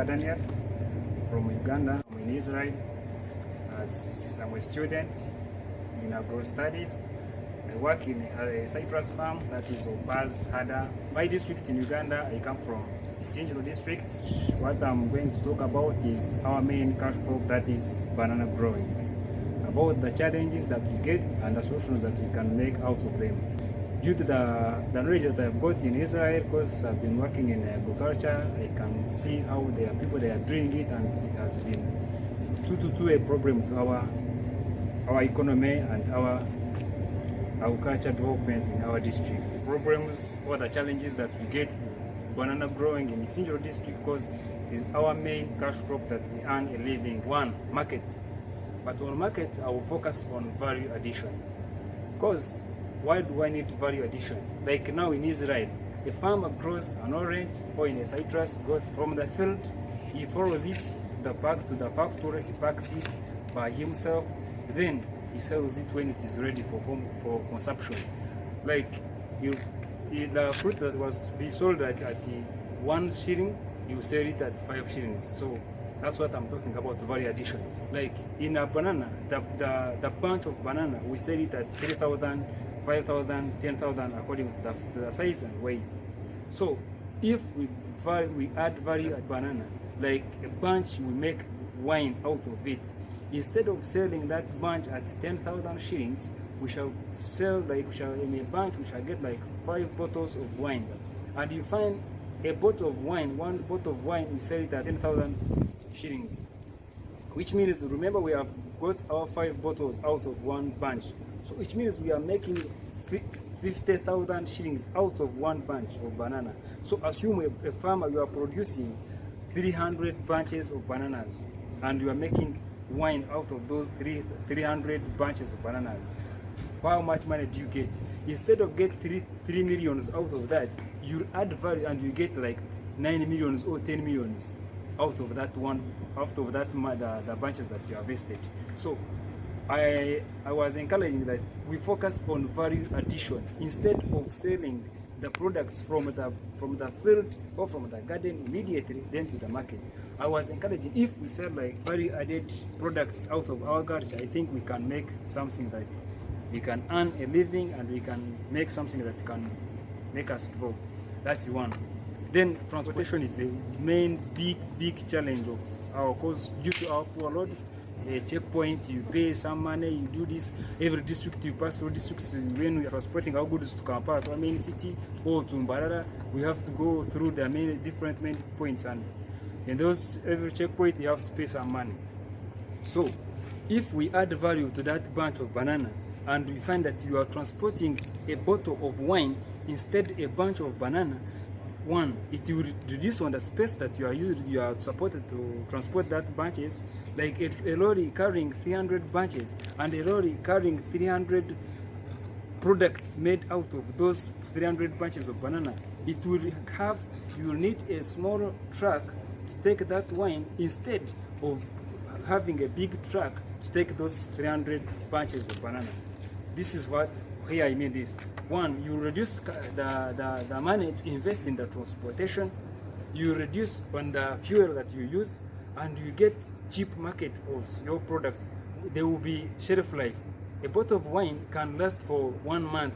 Daniel from Uganda. I'm in Israel. As I'm a student in agro studies, I work in a citrus farm that is Opaz Hada. My district in Uganda, I come from Isinjiro district. What I'm going to talk about is our main cash crop, that is banana growing. About the challenges that we get and the solutions that we can make out of them. Due to the knowledge that I've got in Israel, because I've been working in agriculture, I can see how there are people that are doing it, and it has been a problem to our economy and our agriculture development in our district. Problems or the challenges that we get banana growing in Isinjiro district, because it is our main cash crop that we earn a living. One, market. But on market, I will focus on value addition. Because why do I need value addition? Like now in Israel, a farmer grows an orange or in a citrus, goes from the field, he follows it to the factory, he packs it by himself, then he sells it when it is ready for consumption. Like the fruit that was to be sold at 1 shilling, you sell it at 5 shillings. So that's what I'm talking about, value addition. Like in a banana, the bunch of banana, we sell it at 3,000, 5,000, 10,000 according to the size and weight. So if we add value at banana, like a bunch, we make wine out of it. Instead of selling that bunch at 10,000 shillings, we shall sell in a bunch, we shall get like 5 bottles of wine. And you find a bottle of wine, one bottle of wine, we sell it at 10,000 shillings. Which means, remember, we have got our 5 bottles out of one bunch. So which means we are making 50,000 shillings out of one bunch of banana. So assume a farmer, you are producing 300 bunches of bananas, and you are making wine out of those 300 bunches of bananas. How much money do you get? Instead of get 3 millions out of that, you add value and you get like 9 millions or 10 millions out of that the bunches that you harvested. So I was encouraging that we focus on value addition instead of selling the products from the field or from the garden immediately then to the market. I was encouraging, if we sell like value added products out of our agriculture, I think we can make something that we can earn a living, and we can make something that can make us grow. That's one. Then transportation is the main big challenge of our cause due to our poor roads. A checkpoint, you pay some money, you do this. Every district you pass through districts, when we are transporting our goods to Kampala, to our main city, or to Mbarara, we have to go through the different main points, and in those every checkpoint you have to pay some money. So if we add value to that bunch of banana, and we find that you are transporting a bottle of wine instead a bunch of banana, one, it will reduce on the space that you are supported to transport that bunches. Like a lorry carrying 300 bunches and a lorry carrying 300 products made out of those 300 bunches of banana, it will have, you will need a small truck to take that wine instead of having a big truck to take those 300 bunches of banana. This is what here I mean this. One, you reduce the money to invest in the transportation, you reduce on the fuel that you use, and you get cheap market of your products. There will be shelf life. A bottle of wine can last for 1 month,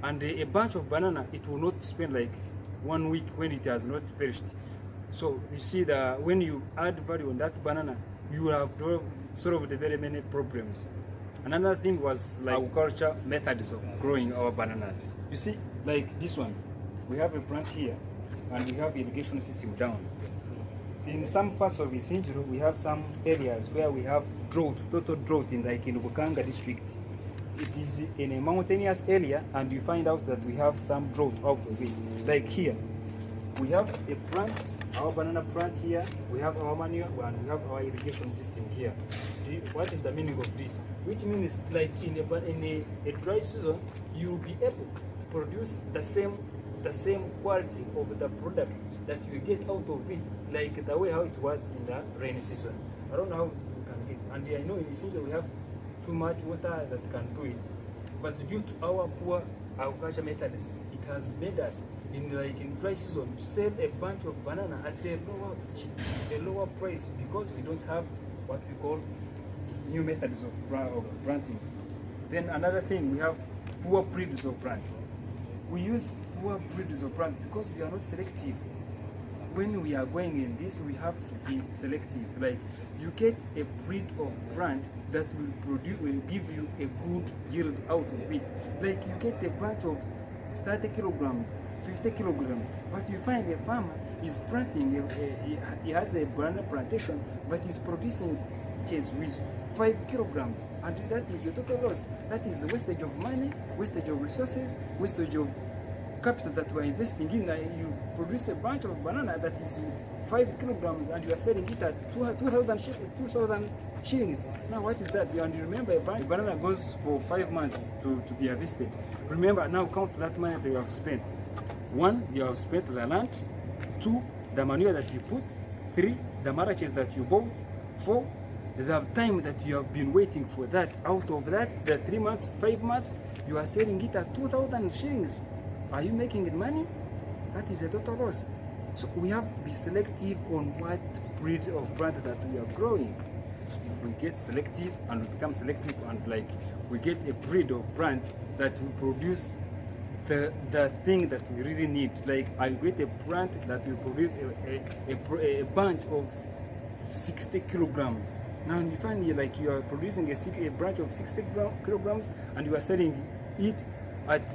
and a bunch of banana, it will not spend like 1 week when it has not perished. So you see that when you add value on that banana, you have solved very many problems. Another thing was like agriculture methods of growing our bananas. You see, like this one, we have a plant here, and we have irrigation system down. In some parts of Isinjiro, we have some areas where we have drought, total drought in Uganda district. It is in a mountainous area, and you find out that we have some drought out of it. Like here, we have a plant, our banana plant here, we have our manure, and we have our irrigation system here. What is the meaning of this? Which means like in a dry season, you will be able to produce the same quality of the product that you get out of it, like the way how it was in the rainy season. I don't know how you can get, and I know in the season we have too much water that can do it. But due to our poor agriculture methods, it has made us in dry season to sell a bunch of banana at a lower price, because we don't have what we call new methods of planting. Then another thing, we have poor breeds of plant. We use poor breeds of plant because we are not selective. When we are going in this, we have to be selective. Like, you get a breed of plant that will give you a good yield out of it. Like, you get a bunch of 30 kilograms, 50 kilograms, but you find a farmer is planting, he has a banana plantation, but he's producing cheese with 5 kilograms, and that is the total loss. That is wastage of money, wastage of resources, wastage of capital that we're investing in. You produce a bunch of banana that is 5 kilograms and you are selling it at 2,000 shillings. Now what is that? And you remember, a banana goes for 5 months to be harvested. Remember, now count that money that you have spent. 1, you have spent the land. 2, the manure that you put. 3, the marriages that you bought. 4, the time that you have been waiting for that. Out of that, the 3 months, 5 months, you are selling it at 2,000 shillings. Are you making it money? That is a total loss. So we have to be selective on what breed of plant that we are growing. If we get selective and we become selective and we get a breed of plant that will produce the thing that we really need. Like, I get a plant that will produce a bunch of 60 kilograms. Now you find you are producing a branch of 60 kilograms and you are selling it at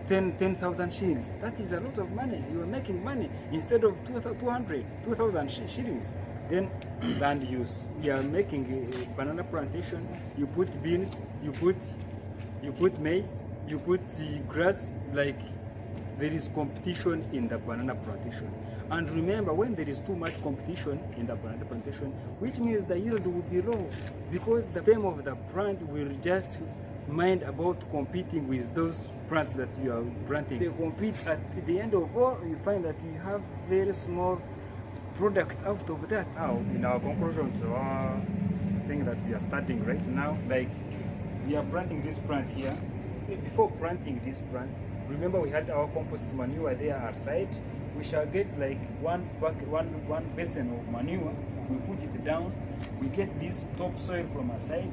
10,000 shillings. That is a lot of money. You are making money instead of 2,000 shillings. Then land use. You are making a banana plantation. You put beans. You put maize. You put grass. Like, there is competition in the banana plantation. And remember, when there is too much competition in the banana plantation, which means the yield will be low, because the stem of the plant will just mind about competing with those plants that you are planting. They compete. At the end of all, you find that you have very small product out of that. Now, in our conclusion to our thing that we are starting right now, like, we are planting this plant here. Before planting this plant, remember we had our compost manure there outside. We shall get one basin of manure. We put it down. We get this topsoil from outside,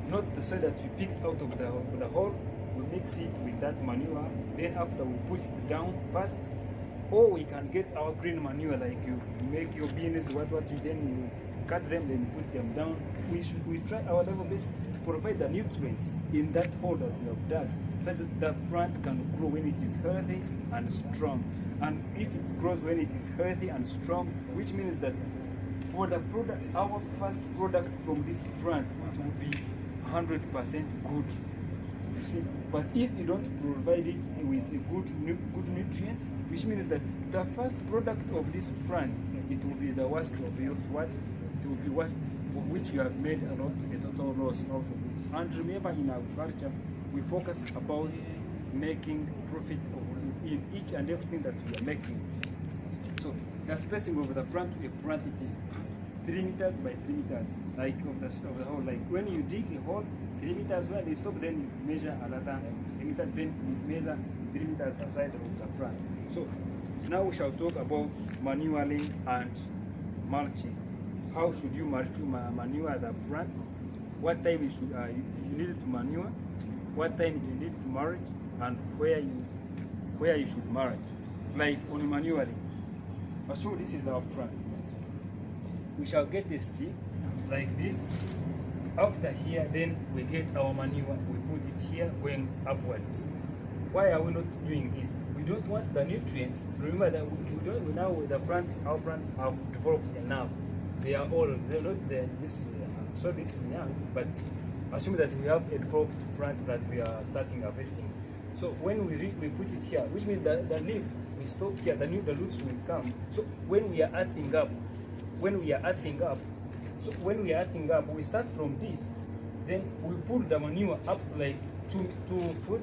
not the soil that we picked out of the hole. We mix it with that manure. Then after, we put it down first. Or we can get our green manure, like you make your beans, then you cut them, then you put them down. We try our level best to provide the nutrients in that hole that we have dug, so that the plant can grow when it is healthy and strong. And if it grows when it is healthy and strong, which means that for the product, our first product from this plant, it will be 100% good. You see, but if you don't provide it with a good nutrients, which means that the first product of this plant, it will be the worst of your what? It will be worst, of which you have made a total loss out of it. And remember, in agriculture, we focus about making profit in each and everything that we are making. So the spacing of the plant to a plant, it is 3 meters by 3 meters, like of the hole. Like, when you dig a hole 3 meters where they stop, then you measure another 3 meters, then you measure 3 meters aside of the plant. So now we shall talk about manuring and mulching. How should you manure the plant? What time you need to manure? What time do you need to mulch? And where you should mulch? Like, on manuring, assume this is our plant. We shall get a stick like this. After here, then we get our manure, we put it here going upwards. Why are we not doing this? We don't want the nutrients. Remember that our plants have developed enough. They're not there. This is young, but assume that we have a developed plant that we are starting harvesting. So when we put it here, which means the leaf will stop here, the roots will come. So when we are earthing up, we start from this, then we put the manure up like 2 foot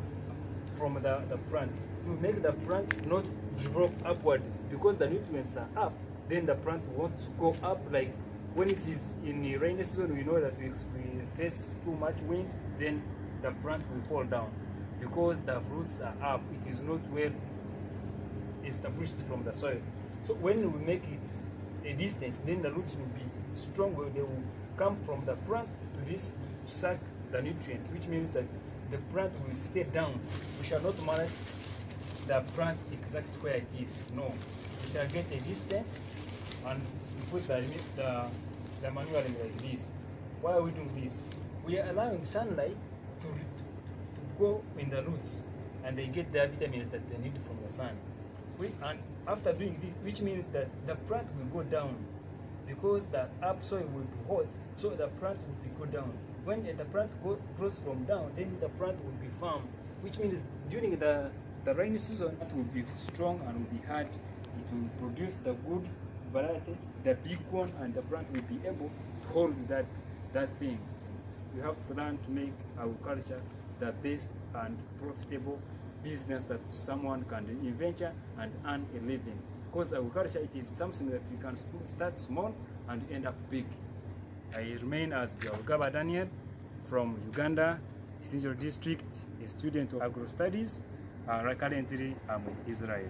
from the plant to make the plant not develop upwards, because the nutrients are up. Then the plant wants to go up. Like, when it is in the rainy season, we know that we face too much wind, then the plant will fall down. because the roots are up. It is not well established from the soil. So when we make it a distance, then the roots will be stronger. They will come from the plant to this to suck the nutrients, which means that the plant will stay down. We shall not manage the plant exact where it is. No, we shall get a distance and we put the manure in like this. Why are we doing this? We are allowing sunlight to go in the roots, and they get the vitamins that they need from the sun. And after doing this, which means that the plant will go down, because the upsoil will be hot, so the plant will be go down. When the plant grows from down, then the plant will be firm, which means during the rainy season, it will be strong and will be hard. It will produce the good variety, the big one, and the plant will be able to hold that thing. We have planned to make agriculture the best and profitable business that someone can venture and earn a living. Because agriculture, it is something that we can start small and end up big. I remain as Bialugaba Daniel from Uganda, Sinjo district, a student of agro studies. Currently, I'm in Israel.